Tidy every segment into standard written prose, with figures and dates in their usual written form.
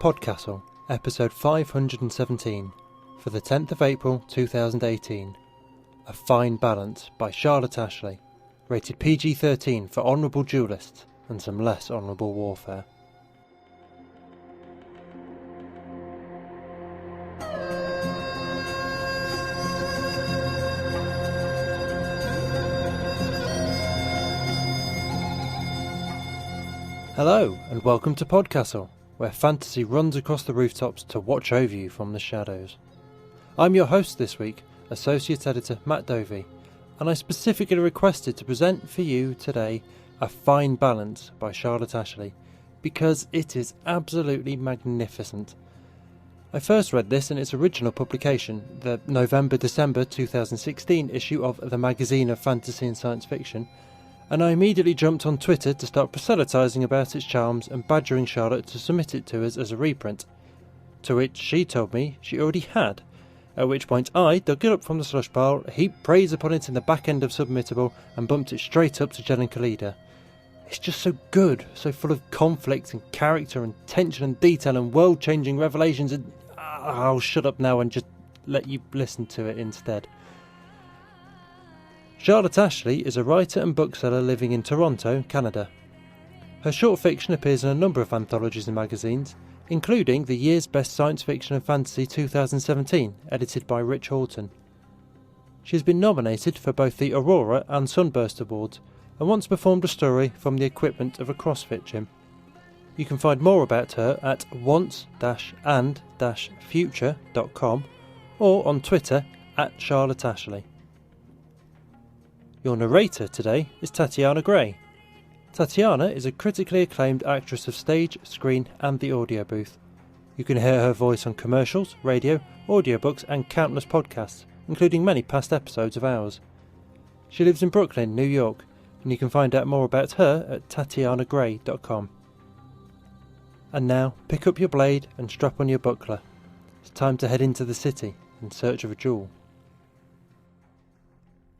PodCastle, episode 517, for the 10th of April 2018. A Fine Balance by Charlotte Ashley, rated PG-13 for honourable duelists and some less honourable warfare. Hello, and welcome to PodCastle, where fantasy runs across the rooftops to watch over you from the shadows. I'm your host this week, Associate Editor Matt Dovey, and I specifically requested to present for you today A Fine Balance by Charlotte Ashley, because it is absolutely magnificent. I first read this in its original publication, the November-December 2016 issue of the Magazine of Fantasy and Science Fiction, and I immediately jumped on Twitter to start proselytising about its charms and badgering Charlotte to submit it to us as a reprint, to which she told me she already had, at which point I dug it up from the slush pile, heaped praise upon it in the back end of Submittable, and bumped it straight up to Jen and Khalida. It's just so good, so full of conflict and character and tension and detail and world-changing revelations, and I'll shut up now and just let you listen to it instead. Charlotte Ashley is a writer and bookseller living in Toronto, Canada. Her short fiction appears in a number of anthologies and magazines, including the year's Best Science Fiction and Fantasy 2017, edited by Rich Horton. She has been nominated for both the Aurora and Sunburst Awards, and once performed a story from the equipment of a CrossFit gym. You can find more about her at once-and-future.com or on Twitter at Charlotte Ashley. Your narrator today is Tatiana Grey. Tatiana is a critically acclaimed actress of stage, screen and the audio booth. You can hear her voice on commercials, radio, audiobooks and countless podcasts, including many past episodes of ours. She lives in Brooklyn, New York, and you can find out more about her at tatianagray.com. And now, pick up your blade and strap on your buckler. It's time to head into the city in search of a jewel.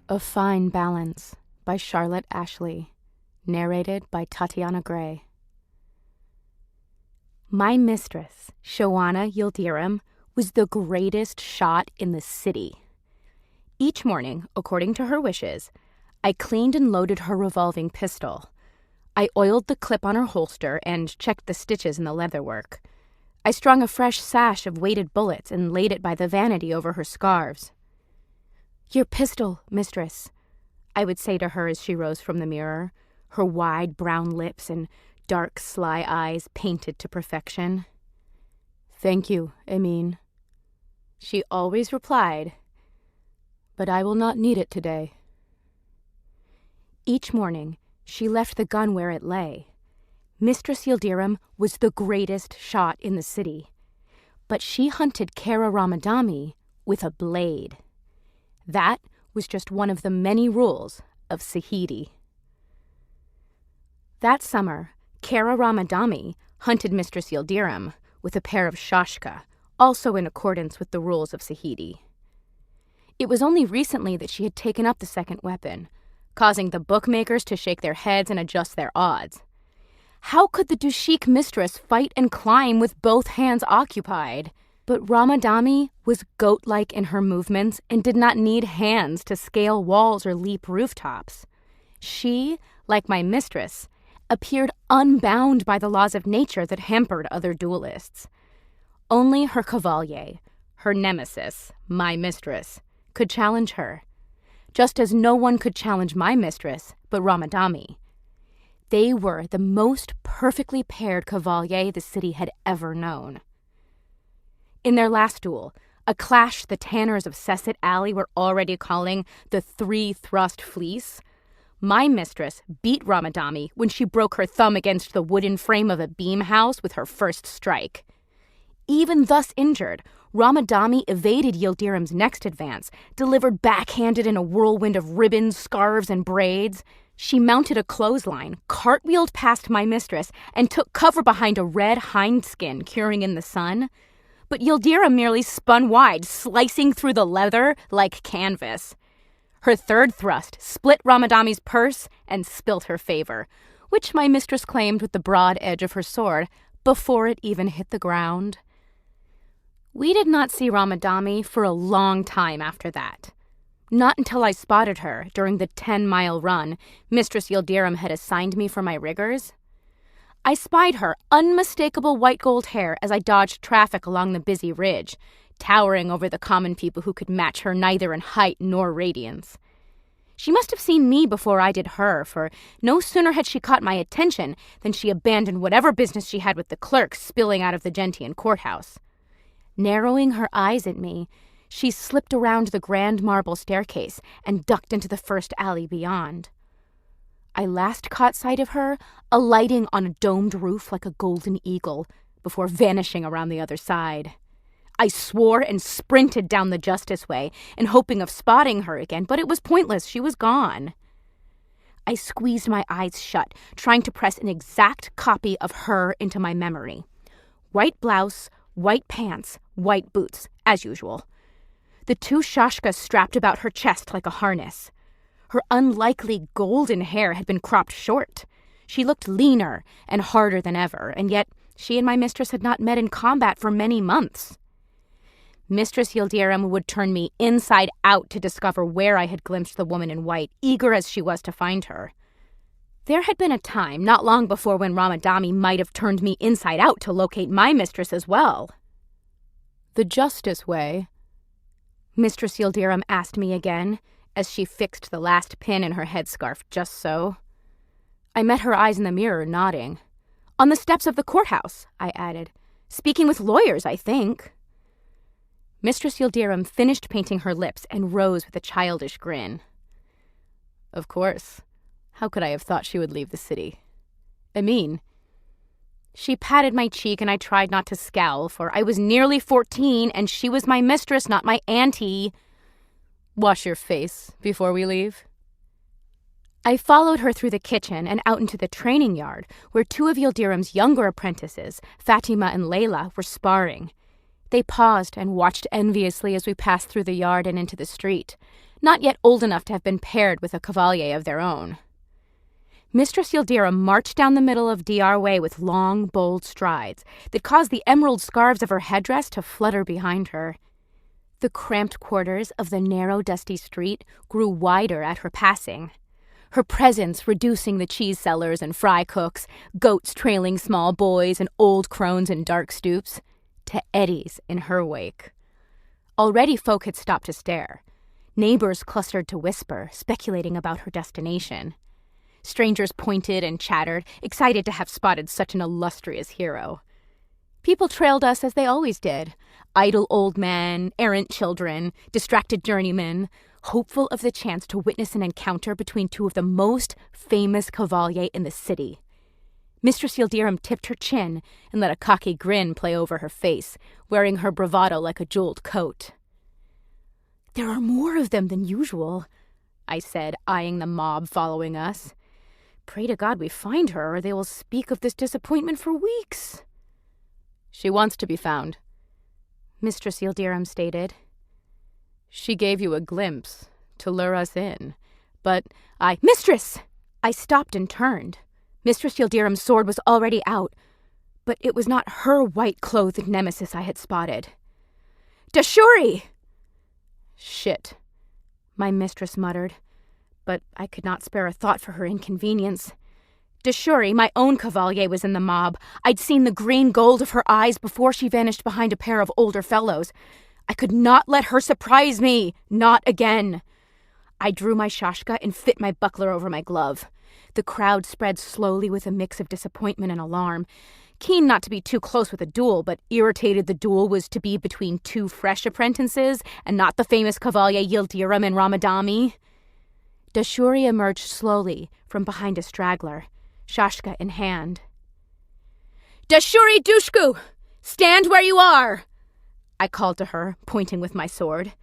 A Fine Balance by Charlotte Ashley, narrated by Tatiana Grey. My mistress, Shoanna Yildirim, was the greatest shot in the city. Each morning, according to her wishes, I cleaned and loaded her revolving pistol. I oiled the clip on her holster and checked the stitches in the leatherwork. I strung a fresh sash of weighted bullets and laid it by the vanity over her scarves. "Your pistol, mistress," I would say to her as she rose from the mirror, her wide brown lips and dark, sly eyes painted to perfection. "Thank you, Emine," she always replied, "but I will not need it today." Each morning, she left the gun where it lay. Mistress Yildirim was the greatest shot in the city, but she hunted Kara Ramadami with a blade. That was just one of the many rules of Sahidi. That summer, Kara Ramadami hunted Mistress Yildirim with a pair of shashka, also in accordance with the rules of Sahidi. It was only recently that she had taken up the second weapon, causing the bookmakers to shake their heads and adjust their odds. How could the Dushik mistress fight and climb with both hands occupied? But Ramadami was goat-like in her movements and did not need hands to scale walls or leap rooftops. She, like my mistress, appeared unbound by the laws of nature that hampered other duelists. Only her cavalier, her nemesis, my mistress, could challenge her, just as no one could challenge my mistress but Ramadami. They were the most perfectly paired cavalier the city had ever known. In their last duel, a clash the tanners of Sesset Alley were already calling the three-thrust fleece, my mistress beat Ramadami when she broke her thumb against the wooden frame of a beam house with her first strike. Even thus injured, Ramadami evaded Yildirim's next advance, delivered backhanded in a whirlwind of ribbons, scarves, and braids. She mounted a clothesline, cartwheeled past my mistress, and took cover behind a red hindskin curing in the sun. But Yildirim merely spun wide, slicing through the leather like canvas. Her third thrust split Ramadami's purse and spilt her favor, which my mistress claimed with the broad edge of her sword, before it even hit the ground. We did not see Ramadami for a long time after that. Not until I spotted her during the 10-mile run Mistress Yildirim had assigned me for my riggers. I spied her unmistakable white gold hair as I dodged traffic along the busy ridge, towering over the common people who could match her neither in height nor radiance. She must have seen me before I did her, for no sooner had she caught my attention than she abandoned whatever business she had with the clerks spilling out of the Gentian courthouse. Narrowing her eyes at me, she slipped around the grand marble staircase and ducked into the first alley beyond. I last caught sight of her, alighting on a domed roof like a golden eagle, before vanishing around the other side. I swore and sprinted down the Justice Way in hoping of spotting her again, but it was pointless. She was gone. I squeezed my eyes shut, trying to press an exact copy of her into my memory. White blouse, white pants, white boots, as usual. The 2 shashkas strapped about her chest like a harness. Her unlikely golden hair had been cropped short. She looked leaner and harder than ever, and yet she and my mistress had not met in combat for many months. Mistress Yildirim would turn me inside out to discover where I had glimpsed the woman in white, eager as she was to find her. There had been a time, not long before, when Ramadami might have turned me inside out to locate my mistress as well. "The Justice Way?" Mistress Yildirim asked me again, as she fixed the last pin in her headscarf just so. I met her eyes in the mirror, nodding. "On the steps of the courthouse," I added. "Speaking with lawyers, I think." Mistress Yildirim finished painting her lips and rose with a childish grin. "Of course. How could I have thought she would leave the city? I mean..." She patted my cheek and I tried not to scowl, for I was nearly 14 and she was my mistress, not my auntie. "Wash your face before we leave." I followed her through the kitchen and out into the training yard, where 2 of Yildirim's younger apprentices, Fatima and Layla, were sparring. They paused and watched enviously as we passed through the yard and into the street, not yet old enough to have been paired with a cavalier of their own. Mistress Yildirim marched down the middle of DR Way with long, bold strides that caused the emerald scarves of her headdress to flutter behind her. The cramped quarters of the narrow, dusty street grew wider at her passing, her presence reducing the cheese sellers and fry cooks, goats trailing small boys, and old crones in dark stoops, to eddies in her wake. Already folk had stopped to stare. Neighbors clustered to whisper, speculating about her destination. Strangers pointed and chattered, excited to have spotted such an illustrious hero. People trailed us as they always did. Idle old men, errant children, distracted journeymen, hopeful of the chance to witness an encounter between 2 of the most famous cavaliers in the city. Mistress Yildirim tipped her chin and let a cocky grin play over her face, wearing her bravado like a jeweled coat. "There are more of them than usual," I said, eyeing the mob following us. "Pray to God we find her, or they will speak of this disappointment for weeks." "She wants to be found," Mistress Yildirim stated. "She gave you a glimpse to lure us in, but Mistress!" I stopped and turned. Mistress Yildirim's sword was already out, but it was not her white-clothed nemesis I had spotted. "Dashuri!" "Shit," my mistress muttered, but I could not spare a thought for her inconvenience. Dashuri, my own cavalier, was in the mob. I'd seen the green gold of her eyes before she vanished behind a pair of older fellows. I could not let her surprise me. Not again. I drew my shashka and fit my buckler over my glove. The crowd spread slowly with a mix of disappointment and alarm. Keen not to be too close with a duel, but irritated the duel was to be between 2 fresh apprentices and not the famous cavalier Yildirim and Ramadami. Dashuri emerged slowly from behind a straggler, shashka in hand. "Dashuri Dushku! Stand where you are!" I called to her, pointing with my sword.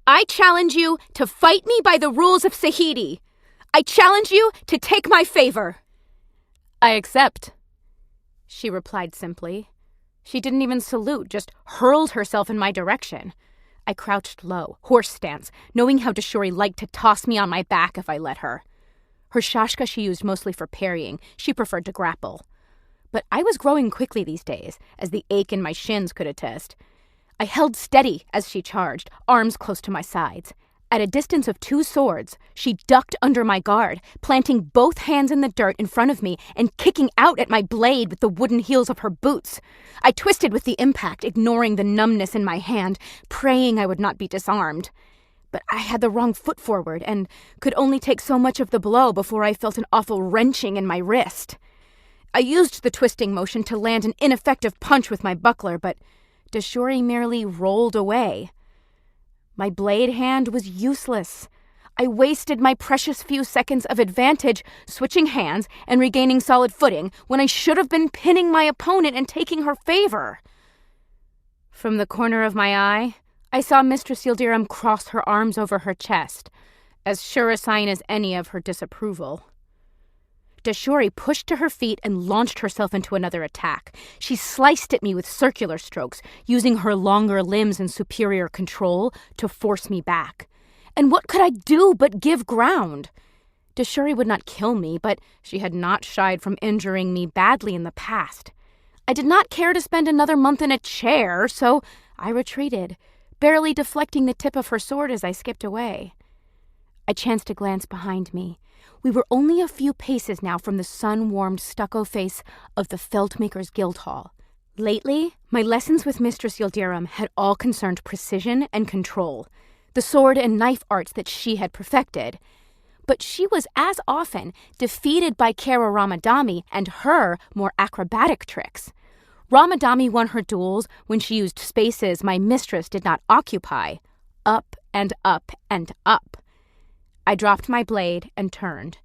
"I challenge you to fight me by the rules of Sahidi. I challenge you to take my favor." "I accept," she replied simply. She didn't even salute, just hurled herself in my direction. I crouched low, horse stance, knowing how Dashuri liked to toss me on my back if I let her. Her shashka she used mostly for parrying. She preferred to grapple. but I was growing quickly these days, as the ache in my shins could attest. I held steady as she charged, arms close to my sides. At a distance of 2 swords, she ducked under my guard, planting both hands in the dirt in front of me and kicking out at my blade with the wooden heels of her boots. I twisted with the impact, ignoring the numbness in my hand, praying I would not be disarmed. But I had the wrong foot forward and could only take so much of the blow before I felt an awful wrenching in my wrist. I used the twisting motion to land an ineffective punch with my buckler, but Dashuri merely rolled away. My blade hand was useless. I wasted my precious few seconds of advantage switching hands and regaining solid footing when I should have been pinning my opponent and taking her favor. From the corner of my eye, I saw Mistress Yildirim cross her arms over her chest, as sure a sign as any of her disapproval. Dashuri pushed to her feet and launched herself into another attack. She sliced at me with circular strokes, using her longer limbs and superior control to force me back. And what could I do but give ground? Dashuri would not kill me, but she had not shied from injuring me badly in the past. I did not care to spend another month in a chair, so I retreated, barely deflecting the tip of her sword as I skipped away. I chanced to glance behind me. We were only a few paces now from the sun-warmed stucco face of the Feltmaker's Guildhall. Lately, my lessons with Mistress Yildirim had all concerned precision and control, the sword and knife arts that she had perfected. But she was as often defeated by Kara Ramadami and her more acrobatic tricks. Ramadami won her duels when she used spaces my mistress did not occupy, up and up and up. I dropped my blade and turned.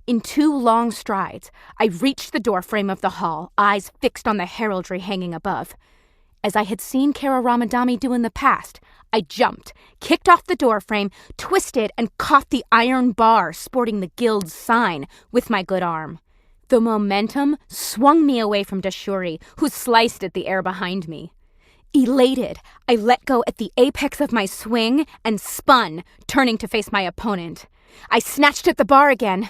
In 2 long strides, I reached the doorframe of the hall, eyes fixed on the heraldry hanging above. As I had seen Kara Ramadami do in the past, I jumped, kicked off the doorframe, twisted, and caught the iron bar sporting the guild's sign with my good arm. The momentum swung me away from Dashuri, who sliced at the air behind me. Elated, I let go at the apex of my swing and spun, turning to face my opponent. I snatched at the bar again.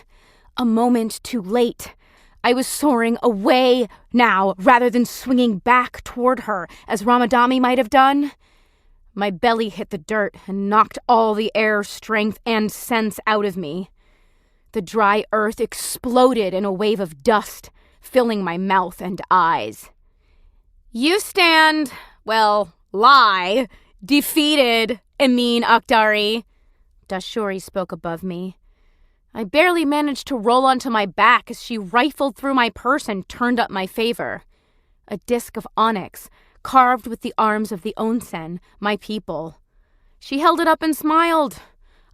A moment too late. I was soaring away now rather than swinging back toward her, as Ramadami might have done. My belly hit the dirt and knocked all the air, strength, and sense out of me. The dry earth exploded in a wave of dust, filling my mouth and eyes. You stand, lie, defeated, Emin Akhdari, Dashuri spoke above me. I barely managed to roll onto my back as she rifled through my purse and turned up my favor. A disc of onyx, carved with the arms of the Onsen, my people. She held it up and smiled.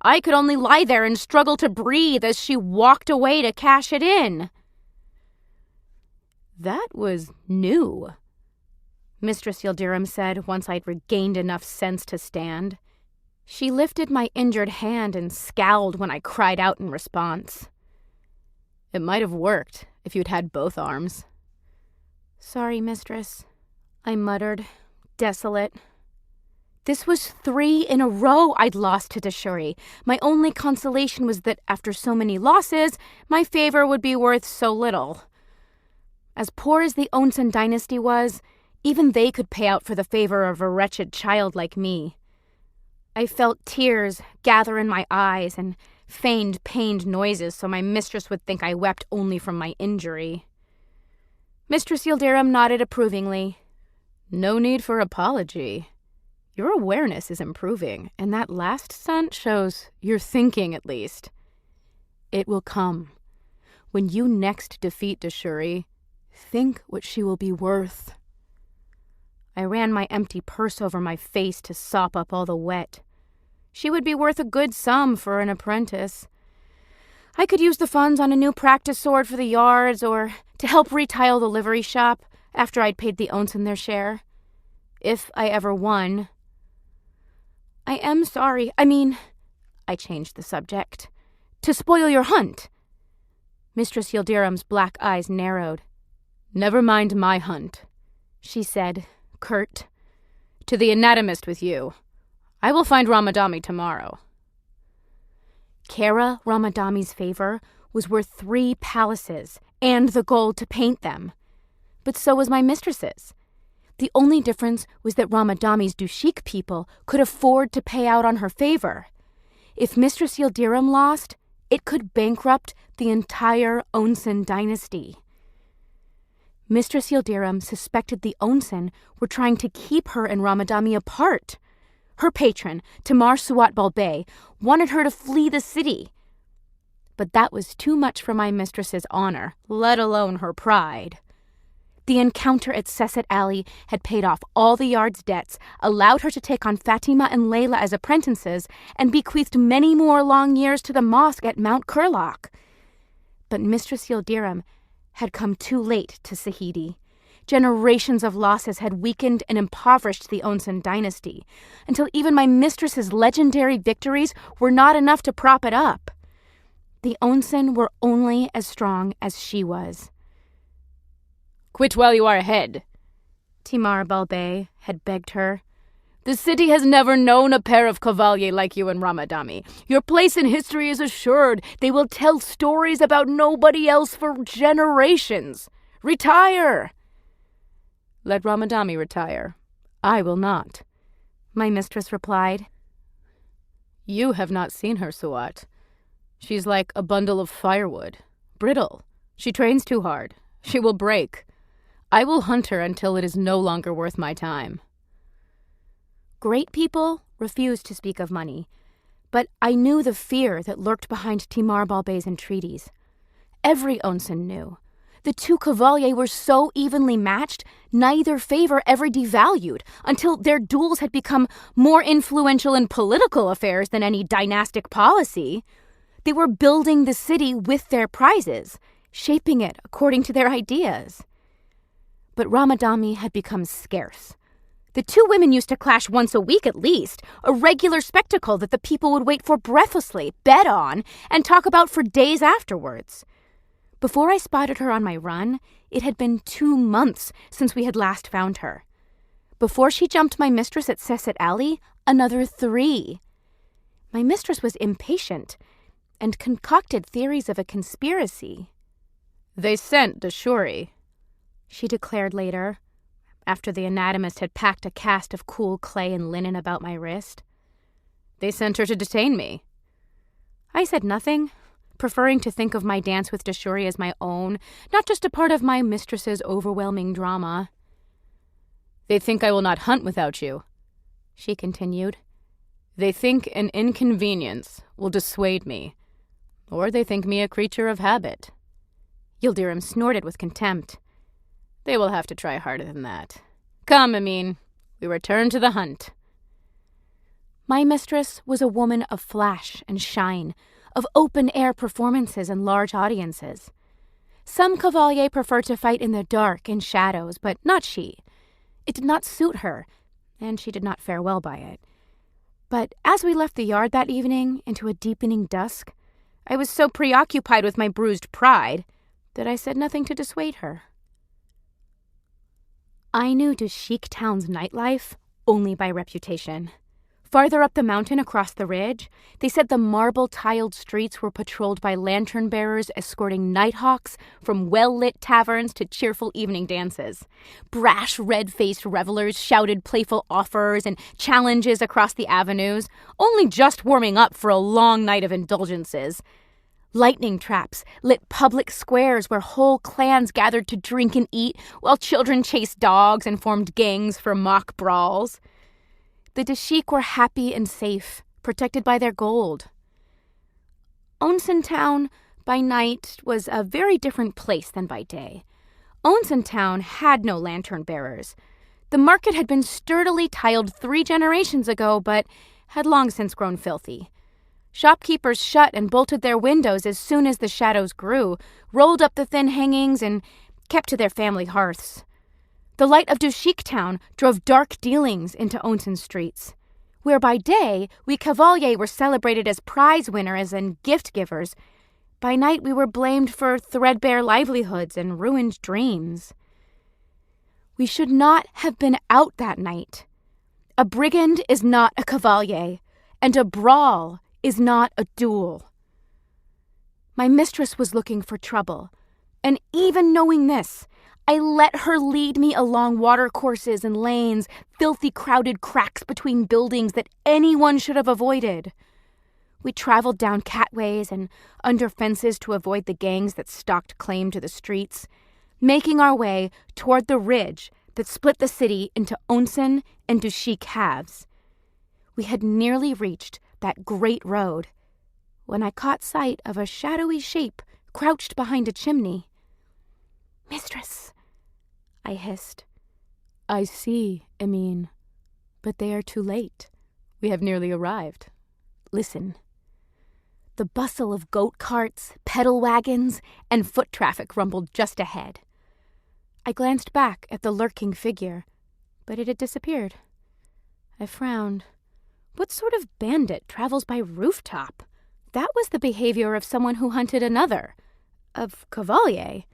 I could only lie there and struggle to breathe as she walked away to cash it in. That was new, Mistress Yildirim said once I'd regained enough sense to stand. She lifted my injured hand and scowled when I cried out in response. It might have worked if you'd had both arms. Sorry, mistress, I muttered, desolate. This was 3 in a row I'd lost to Dashuri. My only consolation was that after so many losses, my favor would be worth so little. As poor as the Onsen dynasty was, even they could pay out for the favor of a wretched child like me. I felt tears gather in my eyes and feigned pained noises so my mistress would think I wept only from my injury. Mistress Yildirim nodded approvingly. No need for apology. Your awareness is improving, and that last stunt shows you're thinking at least. It will come. When you next defeat Dashuri, think what she will be worth. I ran my empty purse over my face to sop up all the wet. She would be worth a good sum for an apprentice. I could use the funds on a new practice sword for the yards or to help retile the livery shop after I'd paid the Onsen their share. If I ever won. I am sorry. I changed the subject. To spoil your hunt. Mistress Yildirim's black eyes narrowed. Never mind my hunt, she said, curt. To the anatomist with you. I will find Ramadami tomorrow. Kara Ramadami's favor was worth 3 palaces and the gold to paint them. but so was my mistress's. The only difference was that Ramadami's Dushik people could afford to pay out on her favor. If Mistress Yildirim lost, it could bankrupt the entire Onsen dynasty. Mistress Yildirim suspected the Onsen were trying to keep her and Ramadami apart. Her patron, Tamar Suat Balbay, wanted her to flee the city. But that was too much for my mistress's honor, let alone her pride. The encounter at Sesset Alley had paid off all the yard's debts, allowed her to take on Fatima and Layla as apprentices, and bequeathed many more long years to the mosque at Mount Kurlok. But Mistress Yildirim had come too late to Sahidi. Generations of losses had weakened and impoverished the Onsen dynasty, until even my mistress's legendary victories were not enough to prop it up. The Onsen were only as strong as she was. "Quit while you are ahead," Timar Balbay had begged her. "The city has never known a pair of cavaliers like you and Ramadami. Your place in history is assured. They will tell stories about nobody else for generations. Retire!" "Let Ramadami retire. I will not," my mistress replied. "You have not seen her, Suat. She's like a bundle of firewood, brittle. She trains too hard. She will break. I will hunt her until it is no longer worth my time." Great people refused to speak of money, but I knew the fear that lurked behind Timar Balbay's entreaties. Every Onsen knew. The two cavaliers were so evenly matched, neither favor ever devalued, until their duels had become more influential in political affairs than any dynastic policy. They were building the city with their prizes, shaping it according to their ideas. But Ramadami had become scarce. The two women used to clash once a week at least, a regular spectacle that the people would wait for breathlessly, bet on, and talk about for days afterwards. Before I spotted her on my run, it had been 2 months since we had last found her. Before she jumped my mistress at Sesset Alley, another 3. My mistress was impatient and concocted theories of a conspiracy. "They sent Dashuri," she declared later, after the anatomist had packed a cast of cool clay and linen about my wrist. "They sent her to detain me." I said nothing, preferring to think of my dance with Dashuri as my own, not just a part of my mistress's overwhelming drama. "They think I will not hunt without you," she continued. "They think an inconvenience will dissuade me, or they think me a creature of habit." Yildirim snorted with contempt. "They will have to try harder than that. Come, Amin, we return to the hunt." My mistress was a woman of flash and shine, of open-air performances and large audiences. Some cavaliers prefer to fight in the dark and shadows, but not she. It did not suit her, and she did not fare well by it. But as we left the yard that evening into a deepening dusk, I was so preoccupied with my bruised pride that I said nothing to dissuade her. I knew Dushik Town's nightlife only by reputation. Farther up the mountain across the ridge, they said the marble-tiled streets were patrolled by lantern-bearers escorting nighthawks from well-lit taverns to cheerful evening dances. Brash, red-faced revelers shouted playful offers and challenges across the avenues, only just warming up for a long night of indulgences. Lightning traps lit public squares where whole clans gathered to drink and eat, while children chased dogs and formed gangs for mock brawls. The Dashik were happy and safe, protected by their gold. Onsen Town, by night, was a very different place than by day. Onsen Town had no lantern-bearers. The market had been sturdily tiled 3 generations ago, but had long since grown filthy. Shopkeepers shut and bolted their windows as soon as the shadows grew, rolled up the thin hangings, and kept to their family hearths. The light of Dushik Town drove dark dealings into Onsen streets, where by day we cavaliers were celebrated as prize winners and gift givers. By night we were blamed for threadbare livelihoods and ruined dreams. We should not have been out that night. A brigand is not a cavalier, and a brawl is not a duel. My mistress was looking for trouble, and even knowing this, I let her lead me along watercourses and lanes, filthy crowded cracks between buildings that anyone should have avoided. We traveled down catways and under fences to avoid the gangs that stalked claim to the streets, making our way toward the ridge that split the city into Onsen and Dushik halves. We had nearly reached that great road when I caught sight of a shadowy shape crouched behind a chimney. "Mistress," I hissed. "I see, Emine, but they are too late. We have nearly arrived. Listen." The bustle of goat carts, pedal wagons, and foot traffic rumbled just ahead. I glanced back at the lurking figure, but it had disappeared. I frowned. What sort of bandit travels by rooftop? That was the behavior of someone who hunted another, of Cavalier.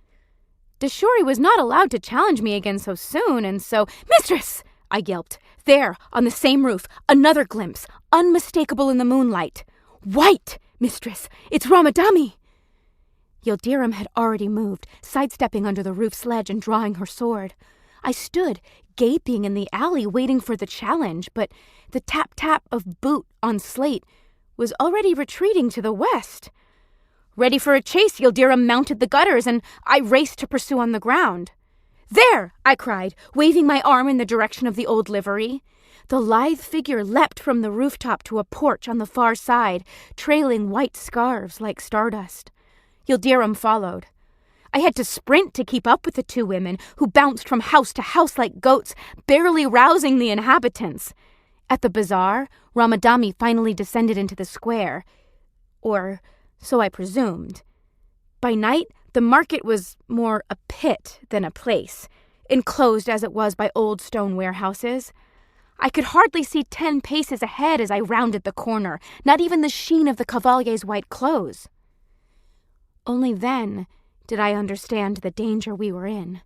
Deshuri was not allowed to challenge me again so soon, and so— "Mistress!" I yelped. There, on the same roof, another glimpse, unmistakable in the moonlight. "White, mistress! It's Ramadami!" Yildirim had already moved, sidestepping under the roof's ledge and drawing her sword. I stood, gaping in the alley, waiting for the challenge, but the tap-tap of boot on slate was already retreating to the west. Ready for a chase, Yildirim mounted the gutters, and I raced to pursue on the ground. "There!" I cried, waving my arm in the direction of the old livery. The lithe figure leapt from the rooftop to a porch on the far side, trailing white scarves like stardust. Yildirim followed. I had to sprint to keep up with the two women, who bounced from house to house like goats, barely rousing the inhabitants. At the bazaar, Ramadami finally descended into the square. Or so I presumed. By night, the market was more a pit than a place, enclosed as it was by old stone warehouses. I could hardly see 10 paces ahead as I rounded the corner, not even the sheen of the Cavalier's white clothes. Only then did I understand the danger we were in.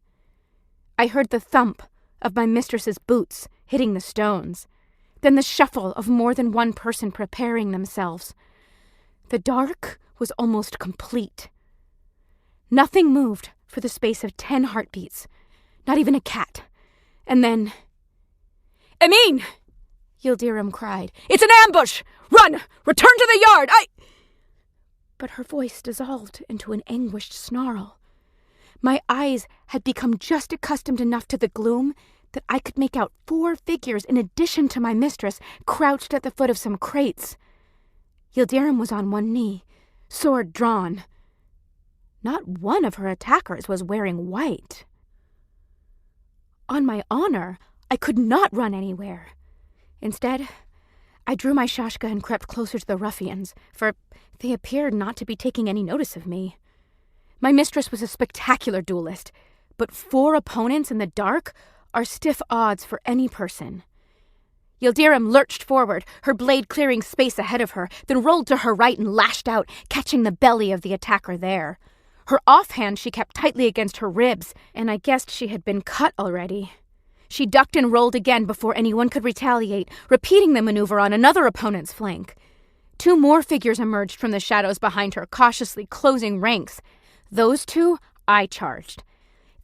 I heard the thump of my mistress's boots hitting the stones, then the shuffle of more than one person preparing themselves. The dark was almost complete. Nothing moved for the space of 10 heartbeats, not even a cat. And then— "Emine!" Yildirim cried. "It's an ambush! Run! Return to the yard! But her voice dissolved into an anguished snarl. My eyes had become just accustomed enough to the gloom that I could make out 4 figures in addition to my mistress, crouched at the foot of some crates. Yildirim was on one knee, sword drawn. Not one of her attackers was wearing white. On my honor, I could not run anywhere. Instead, I drew my shashka and crept closer to the ruffians, for they appeared not to be taking any notice of me. My mistress was a spectacular duelist, but 4 opponents in the dark are stiff odds for any person. Yildirim lurched forward, her blade clearing space ahead of her, then rolled to her right and lashed out, catching the belly of the attacker there. Her offhand she kept tightly against her ribs, and I guessed she had been cut already. She ducked and rolled again before anyone could retaliate, repeating the maneuver on another opponent's flank. 2 more figures emerged from the shadows behind her, cautiously closing ranks. Those 2 I charged.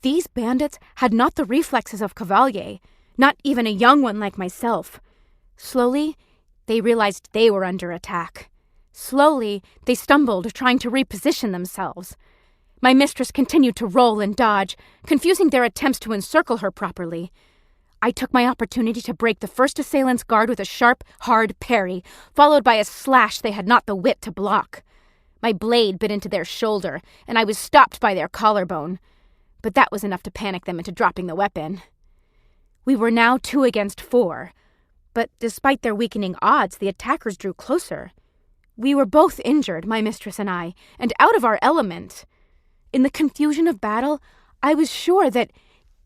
These bandits had not the reflexes of Cavalier, not even a young one like myself. Slowly, they realized they were under attack. Slowly, they stumbled, trying to reposition themselves. My mistress continued to roll and dodge, confusing their attempts to encircle her properly. I took my opportunity to break the first assailant's guard with a sharp, hard parry, followed by a slash they had not the wit to block. My blade bit into their shoulder, and I was stopped by their collarbone. But that was enough to panic them into dropping the weapon. We were now 2 against 4, but despite their weakening odds, the attackers drew closer. We were both injured, my mistress and I, and out of our element. In the confusion of battle, I was sure that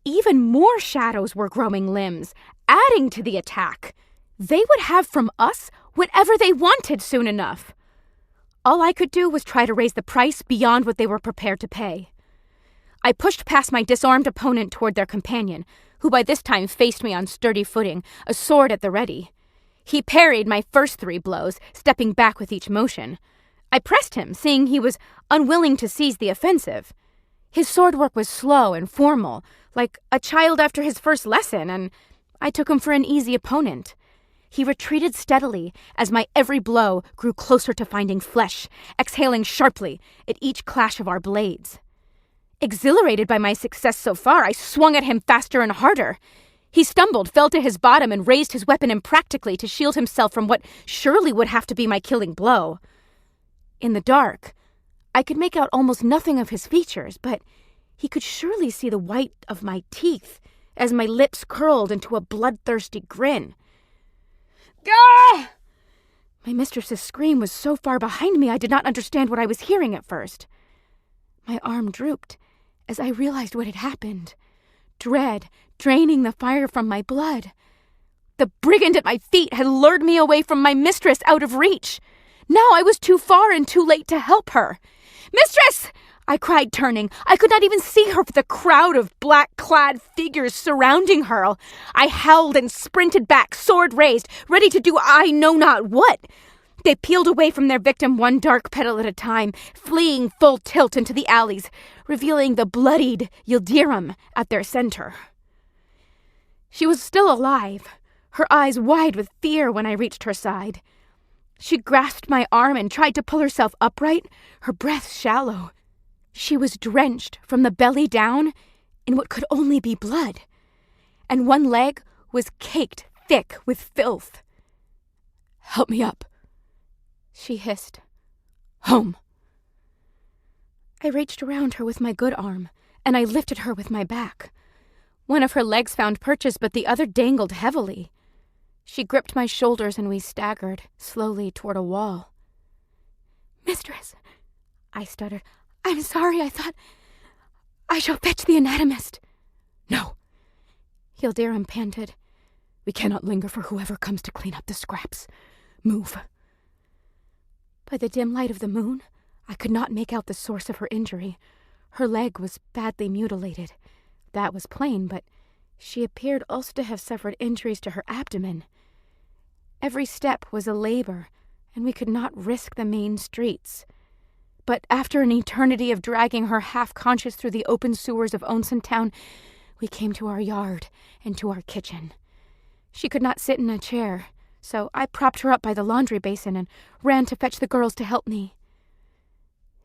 even more shadows were growing limbs, adding to the attack. They would have from us whatever they wanted soon enough. All I could do was try to raise the price beyond what they were prepared to pay. I pushed past my disarmed opponent toward their companion, who by this time faced me on sturdy footing, a sword at the ready. He parried my first 3 blows, stepping back with each motion. I pressed him, seeing he was unwilling to seize the offensive. His sword work was slow and formal, like a child after his first lesson, and I took him for an easy opponent. He retreated steadily as my every blow grew closer to finding flesh, exhaling sharply at each clash of our blades. Exhilarated by my success so far, I swung at him faster and harder. He stumbled, fell to his bottom, and raised his weapon impractically to shield himself from what surely would have to be my killing blow. In the dark, I could make out almost nothing of his features, but he could surely see the white of my teeth as my lips curled into a bloodthirsty grin. Gah! My mistress's scream was so far behind me I did not understand what I was hearing at first. My arm drooped as I realized what had happened, dread draining the fire from my blood. The brigand at my feet had lured me away from my mistress out of reach. Now I was too far and too late to help her. "Mistress!" I cried, turning. I could not even see her for the crowd of black-clad figures surrounding her. I howled and sprinted back, sword raised, ready to do I know not what. They peeled away from their victim one dark petal at a time, fleeing full tilt into the alleys, revealing the bloodied Yildirim at their center. She was still alive, her eyes wide with fear when I reached her side. She grasped my arm and tried to pull herself upright, her breath shallow. She was drenched from the belly down in what could only be blood, and one leg was caked thick with filth. "Help me up," she hissed. "Home." I reached around her with my good arm, and I lifted her with my back. One of her legs found purchase, but the other dangled heavily. She gripped my shoulders, and we staggered slowly toward a wall. "Mistress," I stuttered. "I'm sorry, I thought... I shall fetch the anatomist." "No," Yildirim panted. "We cannot linger for whoever comes to clean up the scraps. Move." By the dim light of the moon, I could not make out the source of her injury. Her leg was badly mutilated. That was plain, but she appeared also to have suffered injuries to her abdomen. Every step was a labor, and we could not risk the main streets. But after an eternity of dragging her half-conscious through the open sewers of Onsen Town, we came to our yard and to our kitchen. She could not sit in a chair, so I propped her up by the laundry basin and ran to fetch the girls to help me.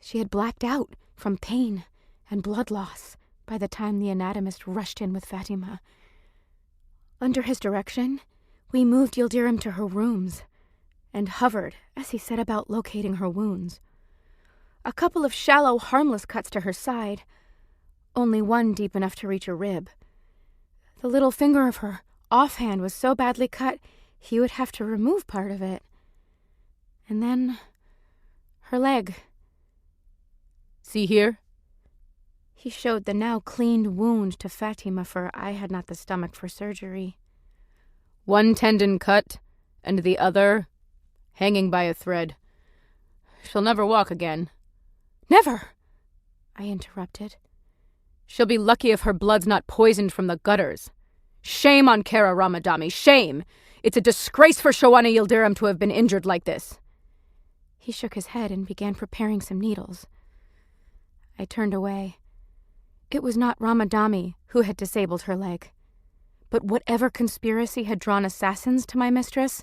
She had blacked out from pain and blood loss by the time the anatomist rushed in with Fatima. Under his direction, we moved Yildirim to her rooms and hovered as he set about locating her wounds. A couple of shallow, harmless cuts to her side, only one deep enough to reach a rib. The little finger of her offhand was so badly cut, he would have to remove part of it. And then her leg. "See here?" He showed the now cleaned wound to Fatima, for I had not the stomach for surgery. "One tendon cut, and the other hanging by a thread. She'll never walk again." "Never," I interrupted. "She'll be lucky if her blood's not poisoned from the gutters. Shame on Kara Ramadami, shame! It's a disgrace for Shoanna Yildirim to have been injured like this." He shook his head and began preparing some needles. I turned away. It was not Ramadami who had disabled her leg, but whatever conspiracy had drawn assassins to my mistress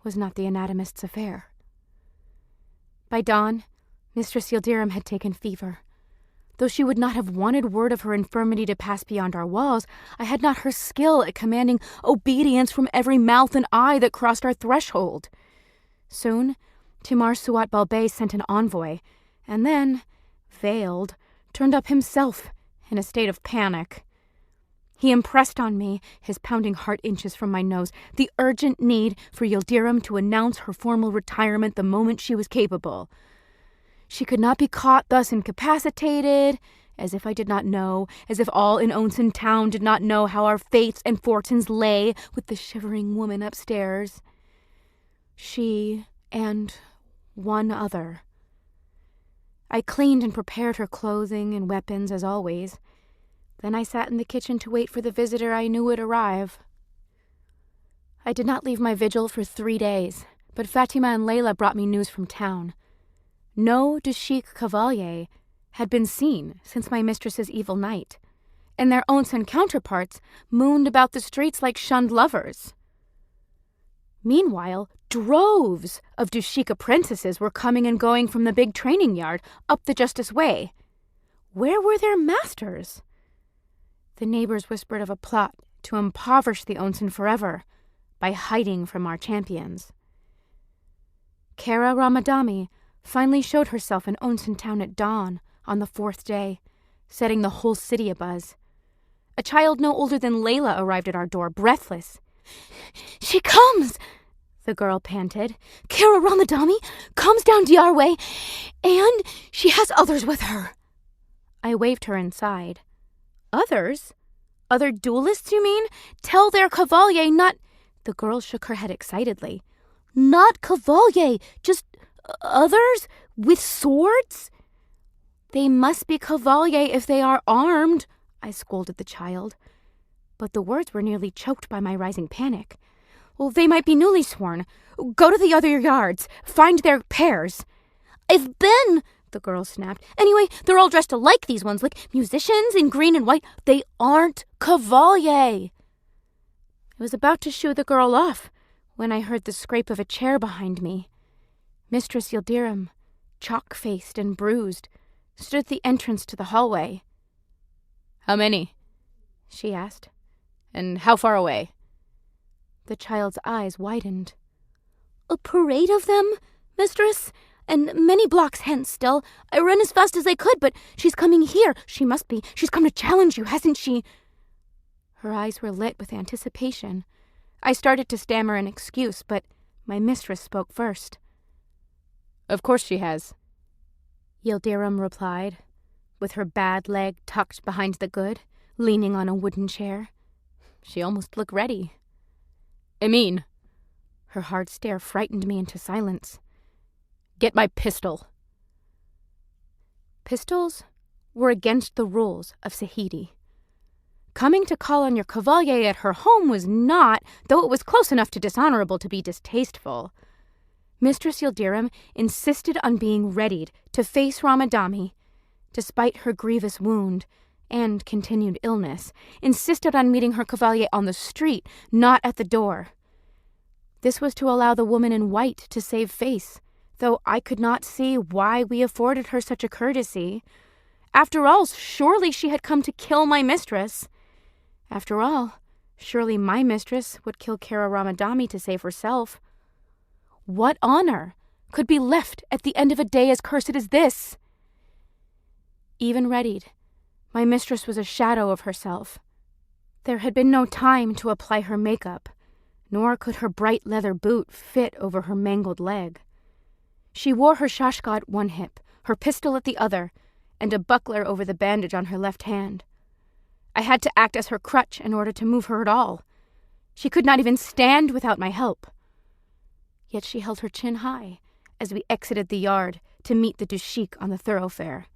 was not the anatomist's affair. By dawn, Mistress Yildirim had taken fever. Though she would not have wanted word of her infirmity to pass beyond our walls, I had not her skill at commanding obedience from every mouth and eye that crossed our threshold. Soon, Timar Suat Balbay sent an envoy, and then, veiled, turned up himself in a state of panic. He impressed on me, his pounding heart inches from my nose, the urgent need for Yildirim to announce her formal retirement the moment she was capable. She could not be caught thus incapacitated, as if I did not know, as if all in Onsen Town did not know how our fates and fortunes lay with the shivering woman upstairs. She and one other. I cleaned and prepared her clothing and weapons as always. Then I sat in the kitchen to wait for the visitor I knew would arrive. I did not leave my vigil for 3 days, but Fatima and Layla brought me news from town. No Dashik Cavalier had been seen since my mistress's evil night, and their Onsen counterparts mooned about the streets like shunned lovers. Meanwhile, droves of Dushik apprentices were coming and going from the big training yard up the Justice Way. Where were their masters? The neighbors whispered of a plot to impoverish the Onsen forever by hiding from our champions. Kara Ramadami finally showed herself in Onsen town at dawn on the 4th day, setting the whole city abuzz. A child no older than Layla arrived at our door, breathless. "She comes!" the girl panted. "Kara Ramadami comes down DR way, and she has others with her." I waved her inside. Others? Other duelists, you mean? Tell their Cavalier not... The girl shook her head excitedly. "Not Cavalier, just others with swords?" "They must be Cavalier if they are armed," I scolded the child. But the words were nearly choked by my rising panic. "Well, they might be newly sworn. Go to the other yards. Find their pairs." "I've been," the girl snapped. "Anyway, they're all dressed alike, these ones, like musicians in green and white. They aren't Cavalier." I was about to shoo the girl off when I heard the scrape of a chair behind me. Mistress Yildirim, chalk-faced and bruised, stood at the entrance to the hallway. "How many?" she asked. "And how far away?" The child's eyes widened. "A parade of them, mistress, and many blocks hence still. I ran as fast as I could, but she's coming here. She must be. She's come to challenge you, hasn't she?" Her eyes were lit with anticipation. I started to stammer an excuse, but my mistress spoke first. "Of course she has," Yildirim replied, with her bad leg tucked behind the good, leaning on a wooden chair. She almost looked ready. "Emin." Her hard stare frightened me into silence. "Get my pistol." Pistols were against the rules of Sahidi. Coming to call on your Cavalier at her home was not, though it was close enough to dishonorable to be distasteful. Mistress Yildirim insisted on being readied to face Ramadami, despite her grievous wound and continued illness, insisted on meeting her Cavalier on the street, not at the door. This was to allow the woman in white to save face, though I could not see why we afforded her such a courtesy. After all, surely she had come to kill my mistress. After all, surely my mistress would kill Kara Ramadami to save herself. What honor could be left at the end of a day as cursed as this? Even readied, my mistress was a shadow of herself. There had been no time to apply her makeup, nor could her bright leather boot fit over her mangled leg. She wore her shashka at one hip, her pistol at the other, and a buckler over the bandage on her left hand. I had to act as her crutch in order to move her at all. She could not even stand without my help. Yet she held her chin high as we exited the yard to meet the Dushik on the thoroughfare.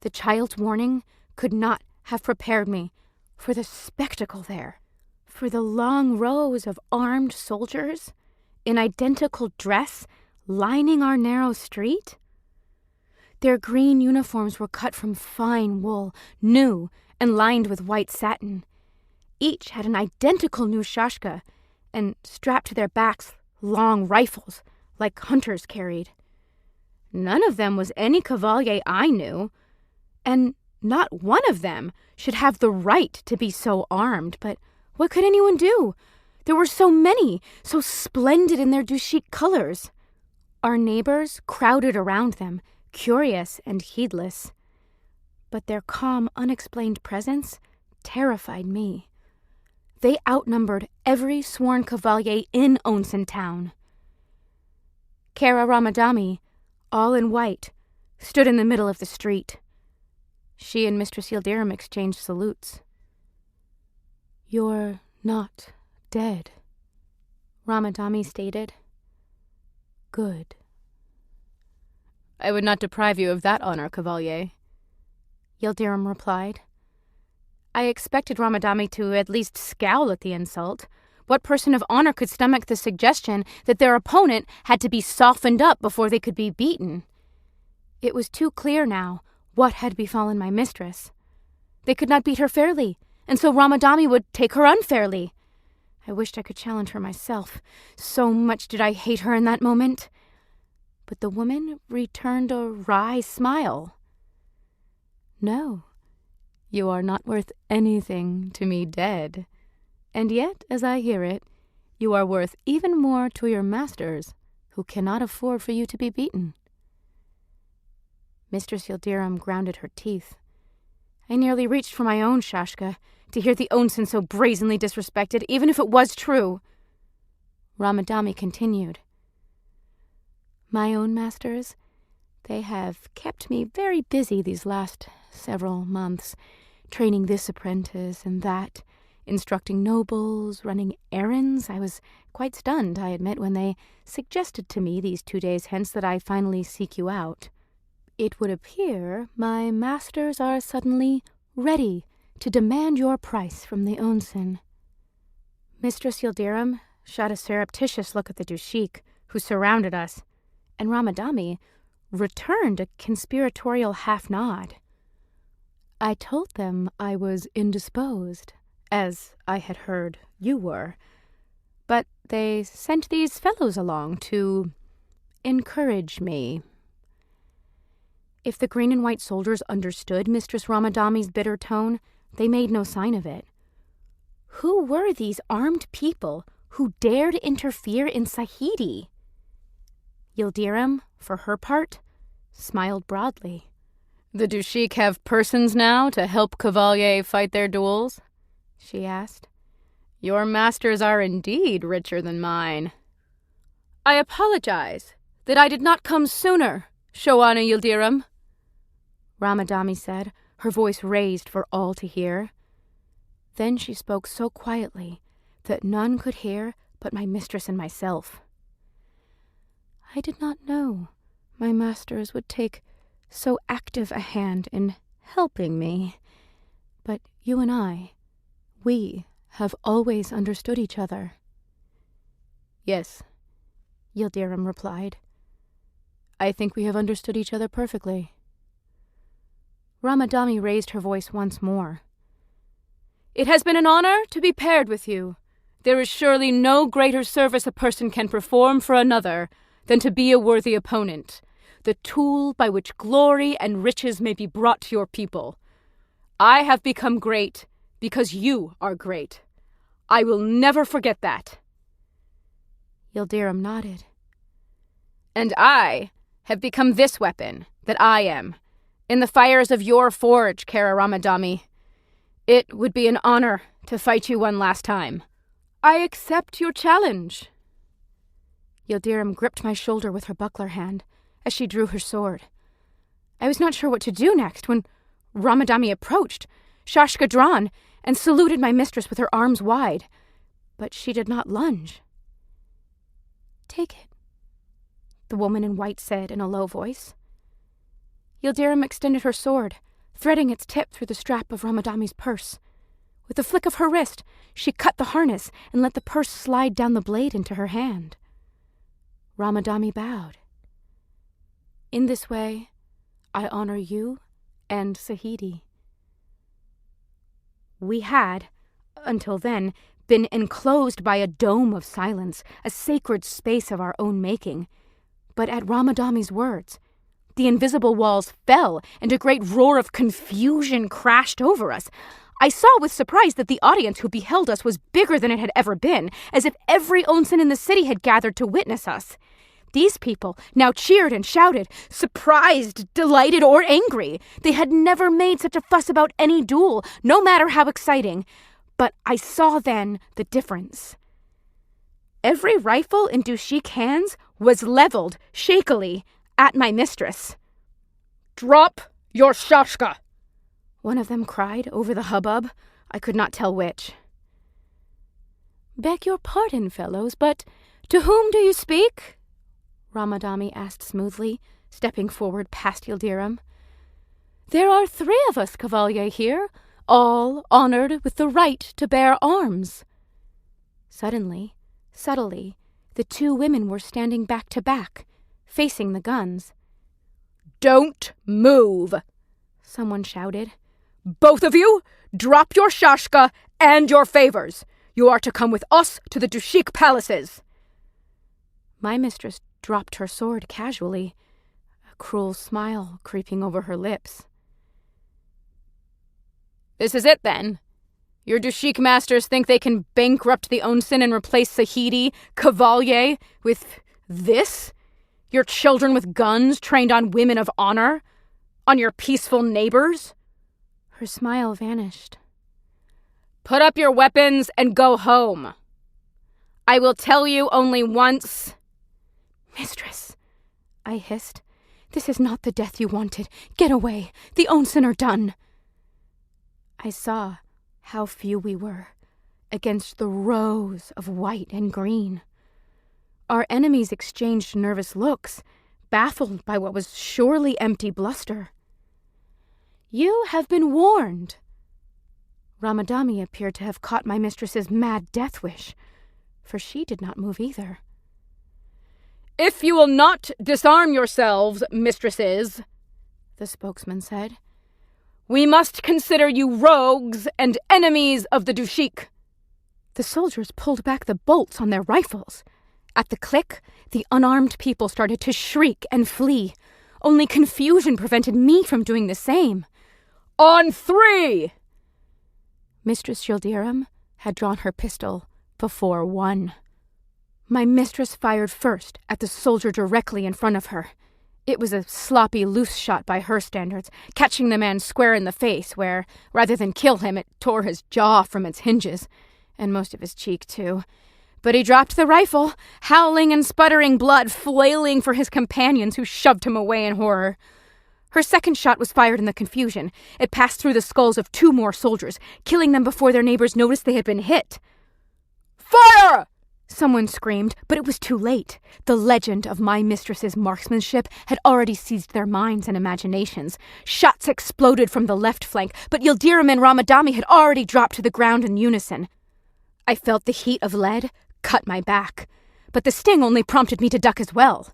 The child's warning could not have prepared me for the spectacle there, for the long rows of armed soldiers in identical dress lining our narrow street. Their green uniforms were cut from fine wool, new and lined with white satin. Each had an identical new shashka, and strapped to their backs long rifles, like hunters carried. None of them was any Cavalier I knew, and not one of them should have the right to be so armed, but what could anyone do? There were so many, so splendid in their Dushik colors. Our neighbors crowded around them, curious and heedless. But their calm, unexplained presence terrified me. They outnumbered every sworn Cavalier in Onsen town. Kara Ramadami, all in white, stood in the middle of the street. She and Mistress Yildirim exchanged salutes. "You're not dead," Ramadami stated. "Good." "I would not deprive you of that honor, Cavalier," Yildirim replied. I expected Ramadami to at least scowl at the insult. What person of honor could stomach the suggestion that their opponent had to be softened up before they could be beaten? It was too clear now what had befallen my mistress. They could not beat her fairly, and so Ramadami would take her unfairly. I wished I could challenge her myself. So much did I hate her in that moment. But the woman returned a wry smile. "No, you are not worth anything to me dead. And yet, as I hear it, you are worth even more to your masters, who cannot afford for you to be beaten." Mistress Yildirim grounded her teeth. I nearly reached for my own Shashka, to hear the Onsen so brazenly disrespected, even if it was true. Ramadami continued. "My own masters, they have kept me very busy these last several months, training this apprentice and that, instructing nobles, running errands. I was quite stunned, I admit, when they suggested to me these 2 days hence that I finally seek you out. It would appear my masters are suddenly ready to demand your price from the Onsen." Mistress Yildirim shot a surreptitious look at the Dushik, who surrounded us, and Ramadami returned a conspiratorial half-nod. "I told them I was indisposed, as I had heard you were, but they sent these fellows along to encourage me." If the green and white soldiers understood Mistress Ramadami's bitter tone, they made no sign of it. Who were these armed people who dared interfere in Sahidi? Yildirim, for her part, smiled broadly. "The Dushik have persons now to help Cavalier fight their duels?" she asked. "Your masters are indeed richer than mine." "I apologize that I did not come sooner, Shoanna Yildirim," Ramadami said, her voice raised for all to hear. Then she spoke so quietly that none could hear but my mistress and myself. "I did not know my masters would take so active a hand in helping me, but you and we have always understood each other." "Yes," Yildirim replied. "I think we have understood each other perfectly." Ramadami raised her voice once more. "It has been an honor to be paired with you. There is surely no greater service a person can perform for another than to be a worthy opponent, the tool by which glory and riches may be brought to your people. I have become great because you are great. I will never forget that." Yildirim nodded. "And I have become this weapon that I am, in the fires of your forge, Kara Ramadami. It would be an honor to fight you one last time." "I accept your challenge." Yildirim gripped my shoulder with her buckler hand as she drew her sword. I was not sure what to do next when Ramadami approached, Shashka drawn, and saluted my mistress with her arms wide, but she did not lunge. "Take it," the woman in white said in a low voice. Yildirim extended her sword, threading its tip through the strap of Ramadami's purse. With a flick of her wrist, she cut the harness and let the purse slide down the blade into her hand. Ramadami bowed. "In this way, I honor you and Sahidi." We had, until then, been enclosed by a dome of silence, a sacred space of our own making. But at Ramadami's words, the invisible walls fell, and a great roar of confusion crashed over us. I saw with surprise that the audience who beheld us was bigger than it had ever been, as if every onsen in the city had gathered to witness us. These people now cheered and shouted, surprised, delighted, or angry. They had never made such a fuss about any duel, no matter how exciting. But I saw then the difference. Every rifle in Dushik hands was leveled, shakily, at my mistress. "Drop your shashka!" one of them cried over the hubbub. I could not tell which. "Beg your pardon, fellows, but to whom do you speak?" Ramadami asked smoothly, stepping forward past Yildirim. "There are 3 of us, Cavalier, here, all honored with the right to bear arms." Suddenly, subtly, the 2 women were standing back to back, facing the guns. Don't move, someone shouted. Both of you, drop your shashka and your favors. You are to come with us to the Dushik palaces. My mistress dropped her sword casually, a cruel smile creeping over her lips. This is it, then? Your Dushik masters think they can bankrupt the Onsen and replace Sahidi, Cavalier, with this? Your children with guns trained on women of honor? On your peaceful neighbors? Her smile vanished. Put up your weapons and go home. I will tell you only once. Mistress, I hissed. This is not the death you wanted. Get away. The Onsen are done. I saw how few we were against the rows of white and green. Our enemies exchanged nervous looks, baffled by what was surely empty bluster. You have been warned. Ramadami appeared to have caught my mistress's mad death wish, for she did not move either. If you will not disarm yourselves, mistresses, the spokesman said, we must consider you rogues and enemies of the Dushik. The soldiers pulled back the bolts on their rifles. At the click, the unarmed people started to shriek and flee. Only confusion prevented me from doing the same. On 3! Mistress Yildirim had drawn her pistol before 1. My mistress fired first at the soldier directly in front of her. It was a sloppy, loose shot by her standards, catching the man square in the face, where, rather than kill him, it tore his jaw from its hinges, and most of his cheek, too. But he dropped the rifle, howling and sputtering blood, flailing for his companions, who shoved him away in horror. Her second shot was fired in the confusion. It passed through the skulls of 2 more soldiers, killing them before their neighbors noticed they had been hit. Fire! Someone screamed, but it was too late. The legend of my mistress's marksmanship had already seized their minds and imaginations. Shots exploded from the left flank, but Yildirim and Ramadami had already dropped to the ground in unison. I felt the heat of lead cut my back, but the sting only prompted me to duck as well.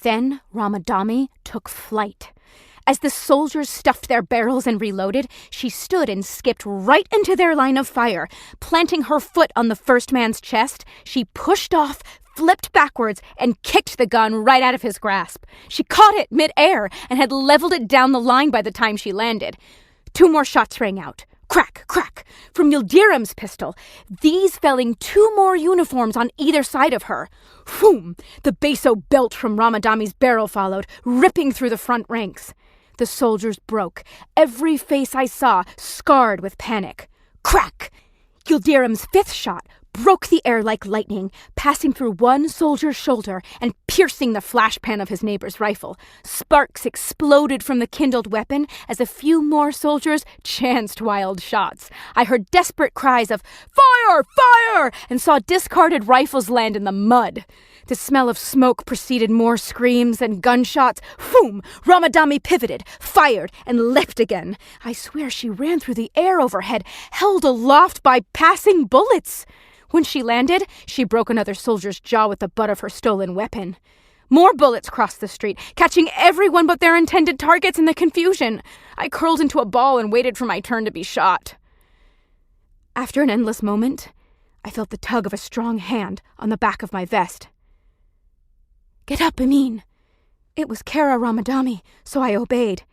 Then Ramadami took flight. As the soldiers stuffed their barrels and reloaded, she stood and skipped right into their line of fire. Planting her foot on the first man's chest, she pushed off, flipped backwards, and kicked the gun right out of his grasp. She caught it mid-air and had leveled it down the line by the time she landed. 2 more shots rang out. Crack, crack, from Yildirim's pistol, these felling 2 more uniforms on either side of her. Whoom! The basso belt from Ramadami's barrel followed, ripping through the front ranks. The soldiers broke, every face I saw scarred with panic. Crack! Yildirim's 5th shot broke the air like lightning, passing through one soldier's shoulder and piercing the flashpan of his neighbor's rifle. Sparks exploded from the kindled weapon as a few more soldiers chanced wild shots. I heard desperate cries of, "Fire! Fire!" and saw discarded rifles land in the mud. The smell of smoke preceded more screams and gunshots. Boom! Ramadami pivoted, fired, and leapt again. I swear she ran through the air overhead, held aloft by passing bullets. When she landed, she broke another soldier's jaw with the butt of her stolen weapon. More bullets crossed the street, catching everyone but their intended targets in the confusion. I curled into a ball and waited for my turn to be shot. After an endless moment, I felt the tug of a strong hand on the back of my vest. "Get up, Amin." It was Kara Ramadami, so I obeyed.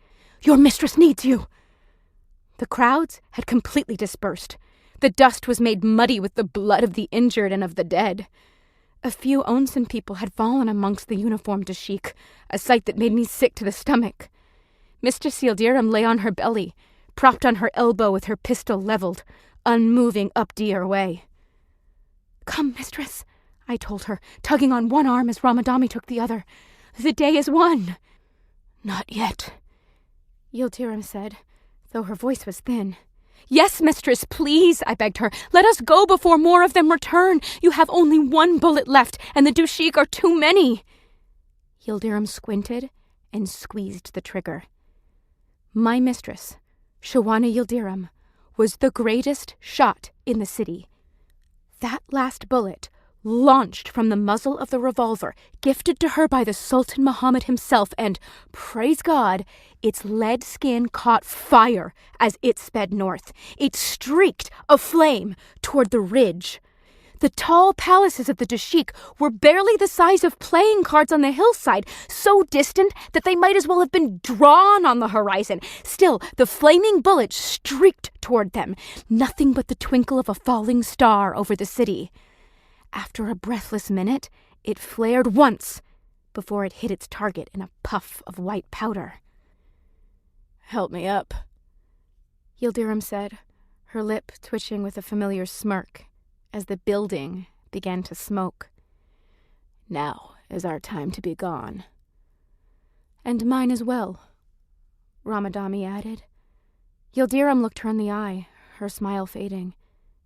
"Your mistress needs you." The crowds had completely dispersed. The dust was made muddy with the blood of the injured and of the dead. A few Onsen people had fallen amongst the uniformed Dashik, a sight that made me sick to the stomach. Mistress Yildirim lay on her belly, propped on her elbow with her pistol leveled, unmoving up dear way. "Come, mistress," I told her, tugging on one arm as Ramadami took the other. "The day is won." "Not yet," Yildirim said, though her voice was thin. "Yes, mistress, please," I begged her. "Let us go before more of them return. You have only 1 bullet left, and the Dushik are too many." Yildirim squinted and squeezed the trigger. My mistress, Shoanna Yildirim, was the greatest shot in the city. That last bullet launched from the muzzle of the revolver, gifted to her by the Sultan Muhammad himself, and, praise God, its lead skin caught fire as it sped north. It streaked aflame toward the ridge. The tall palaces of the Dashik were barely the size of playing cards on the hillside, so distant that they might as well have been drawn on the horizon. Still, the flaming bullet streaked toward them, nothing but the twinkle of a falling star over the city. After a breathless minute, it flared once before it hit its target in a puff of white powder. "Help me up," Yildirim said, her lip twitching with a familiar smirk as the building began to smoke. "Now is our time to be gone." "And mine as well," Ramadami added. Yildirim looked her in the eye, her smile fading.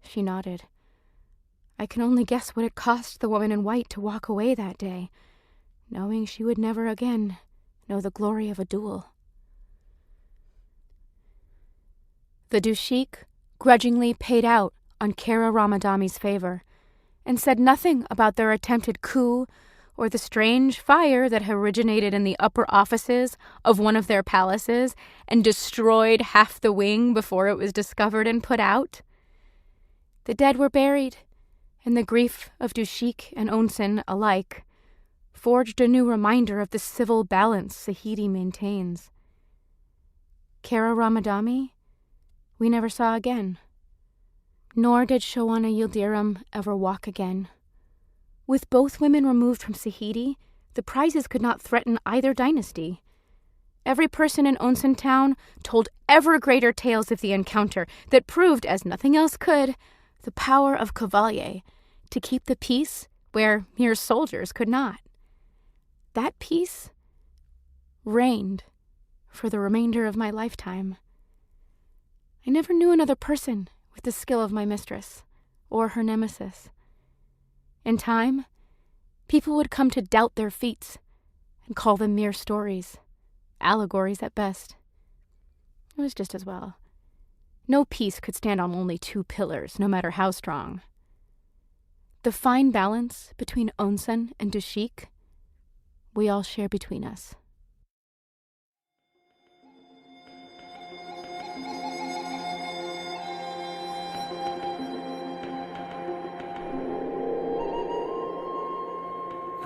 She nodded. I can only guess what it cost the woman in white to walk away that day, knowing she would never again know the glory of a duel. The Dushik grudgingly paid out on Kara Ramadami's favor, and said nothing about their attempted coup or the strange fire that originated in the upper offices of one of their palaces and destroyed half the wing before it was discovered and put out. The dead were buried, and the grief of Dushik and Onsen alike forged a new reminder of the civil balance Sahidi maintains. Kara Ramadami we never saw again. Nor did Shoanna Yildirim ever walk again. With both women removed from Sahidi, the prizes could not threaten either dynasty. Every person in Onsen town told ever greater tales of the encounter that proved, as nothing else could, the power of Cavalier to keep the peace where mere soldiers could not. That peace reigned for the remainder of my lifetime. I never knew another person with the skill of my mistress, or her nemesis. In time, people would come to doubt their feats and call them mere stories, allegories at best. It was just as well. No peace could stand on only two pillars, no matter how strong. The fine balance between Onsen and Dushik, we all share between us.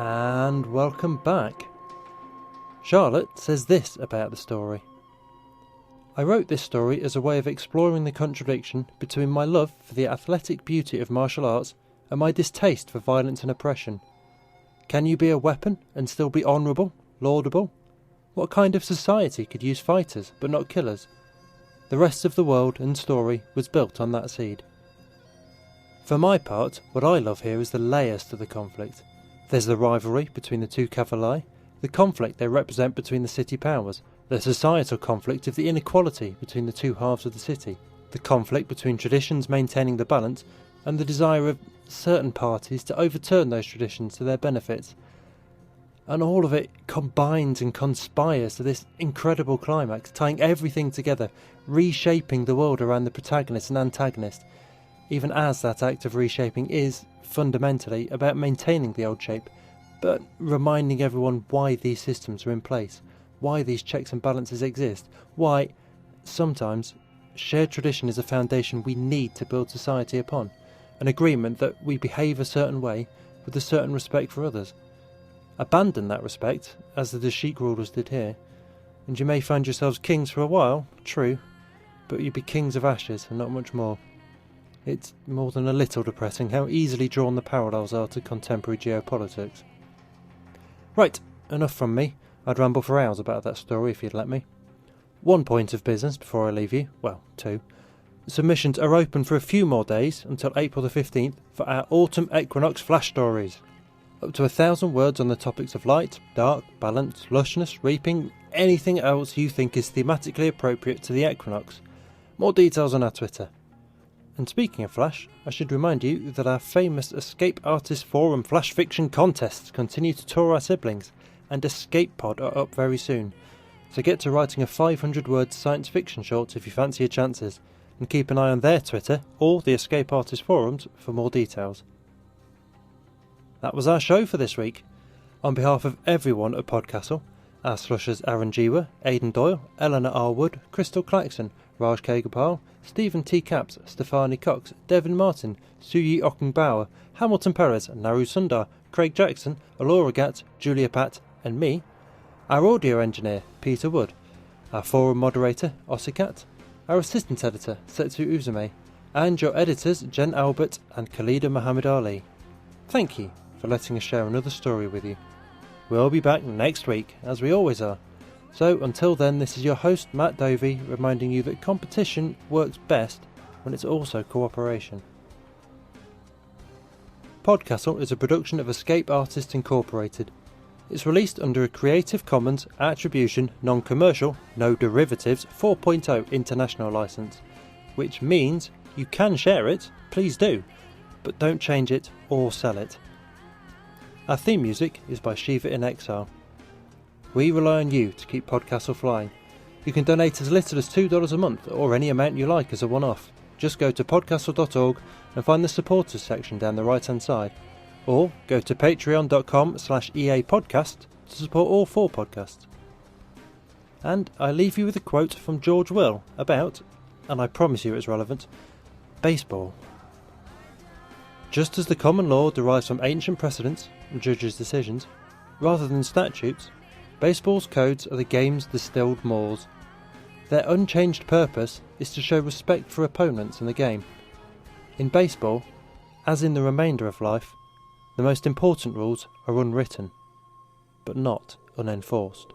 And welcome back. Charlotte says this about the story. I wrote this story as a way of exploring the contradiction between my love for the athletic beauty of martial arts and my distaste for violence and oppression. Can you be a weapon and still be honourable, laudable? What kind of society could use fighters but not killers? The rest of the world and story was built on that seed. For my part, what I love here is the layers to the conflict. There's the rivalry between the two cavaliers, the conflict they represent between the city powers, the societal conflict of the inequality between the two halves of the city, the conflict between traditions maintaining the balance, and the desire of certain parties to overturn those traditions to their benefit. And all of it combines and conspires to this incredible climax, tying everything together, reshaping the world around the protagonist and antagonist, even as that act of reshaping is, fundamentally, about maintaining the old shape, but reminding everyone why these systems are in place, why these checks and balances exist, why, sometimes, shared tradition is a foundation we need to build society upon, an agreement that we behave a certain way with a certain respect for others. Abandon that respect, as the Dashik rulers did here, and you may find yourselves kings for a while, true, but you'd be kings of ashes and not much more. It's more than a little depressing how easily drawn the parallels are to contemporary geopolitics. Right, enough from me. I'd ramble for hours about that story if you'd let me. One point of business before I leave you, well, two. Submissions are open for a few more days until April the 15th for our Autumn Equinox flash stories. Up to 1,000 words on the topics of light, dark, balance, lushness, reaping, anything else you think is thematically appropriate to the equinox. More details on our Twitter. And speaking of Flash, I should remind you that our famous Escape Artist Forum Flash Fiction contests continue to tour our siblings, and Escape Pod are up very soon. So get to writing a 500-word science fiction short if you fancy your chances, and keep an eye on their Twitter or the Escape Artist Forums for more details. That was our show for this week. On behalf of everyone at PodCastle, our slushers Aaron Jewa, Aidan Doyle, Eleanor R. Wood, Crystal Claxon, Raj K. Gopal, Stephen T. Capps, Stefani Cox, Devin Martin, Suyi Okung-Bauer, Hamilton Perez, Naru Sundar, Craig Jackson, Alora Gatt, Julia Pat, and me, our audio engineer Peter Wood, our forum moderator Osikat, our assistant editor Setsu Uzume, and your editors Jen Albert and Khalida Muhammad Ali. Thank you for letting us share another story with you. We'll be back next week, as we always are. So until then, this is your host Matt Dovey, reminding you that competition works best when it's also cooperation. PodCastle is a production of Escape Artists Incorporated. It's released under a Creative Commons Attribution Non-Commercial No Derivatives 4.0 International License, which means you can share it, please do, but don't change it or sell it. Our theme music is by Shiva in Exile. We rely on you to keep PodCastle flying. You can donate as little as $2 a month or any amount you like as a one-off. Just go to podcastle.org and find the supporters section down the right hand side. Or go to patreon.com/EAPodcast to support all 4 podcasts. And I leave you with a quote from George Will about, and I promise you it's relevant, baseball. Just as the common law derives from ancient precedents and judges' decisions, rather than statutes, baseball's codes are the game's distilled mores. Their unchanged purpose is to show respect for opponents in the game. In baseball, as in the remainder of life, the most important rules are unwritten, but not unenforced.